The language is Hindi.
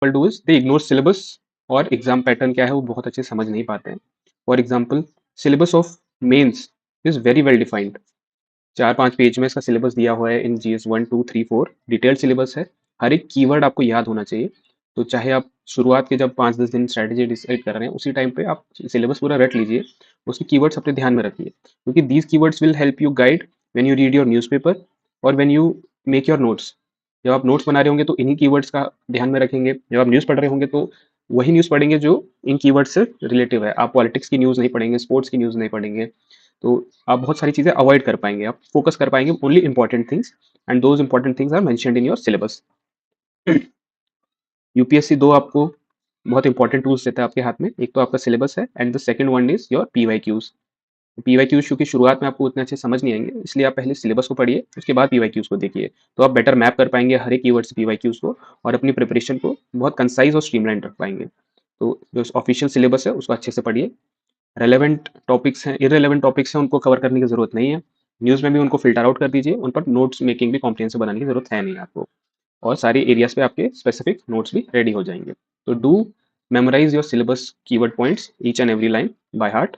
Do is they ignore syllabus और एग्जाम पैटर्न क्या है वो बहुत अच्छे से समझ नहीं पाते हैं। For example, syllabus of mains is very well defined. 4-5 page में इसका सिलेबस दिया हुआ है इन जीएस 1, 2, 3, 4। डिटेल्ड सिलेबस है। हर एक कीवर्ड आपको याद होना चाहिए। तो चाहे आप शुरुआत के जब 5-10 दिन स्ट्रैटेजी डिसाइड कर रहे हैं, उसी टाइम पे आप सिलेबस पूरा रट लीजिए। उसके कीवर्ड्स अपने ध्यान में रखिए, क्योंकि these keywords will help you guide when you read your newspaper और when you make your notes. जब आप नोट्स बना रहे होंगे तो इन्हीं कीवर्ड्स का ध्यान में रखेंगे। जब आप न्यूज़ पढ़ रहे होंगे तो वही न्यूज़ पढ़ेंगे जो इन कीवर्ड्स से रिलेटिव है। आप पॉलिटिक्स की न्यूज़ नहीं पढ़ेंगे, स्पोर्ट्स की न्यूज़ नहीं पढ़ेंगे। तो आप बहुत सारी चीज़ें अवॉइड कर पाएंगे। आप फोकस कर पाएंगे only important things, and those important things are mentioned in your syllabus. UPSC दो आपको बहुत इंपॉर्टेंट टूल्स देता है आपके हाथ में। एक तो आपका सिलेबस है and the second one is your PYQs. PYQs क्योंकि शुरुआत में आपको उतने अच्छे समझ नहीं आएंगे, इसलिए आप पहले सिलेबस को पढ़िए, उसके बाद पीवाईक्यूज को देखिए। तो आप बेटर मैप कर पाएंगे हर एक कीवर्ड से पीवाईक्यूज को, और अपनी प्रिपरेशन को बहुत कंसाइज और स्ट्रीमलाइन रख पाएंगे। तो जो ऑफिशियल सिलेबस है उसको अच्छे से पढ़िए। रेलेवेंट टॉपिक्स हैं, इररेलेवेंट टॉपिक्स हैं, उनको कवर करने की जरूरत नहीं है। न्यूज़ में भी उनको फिल्टर आउट कर दीजिए, उन पर नोट्स मेकिंग भी कॉम्प्रिहेंसिव बनाने की जरूरत है नहीं आपको। और सारे एरियाज पे आपके स्पेसिफिक नोट्स भी रेडी हो जाएंगे। तो do memorise your syllabus keyword points each and every line by heart.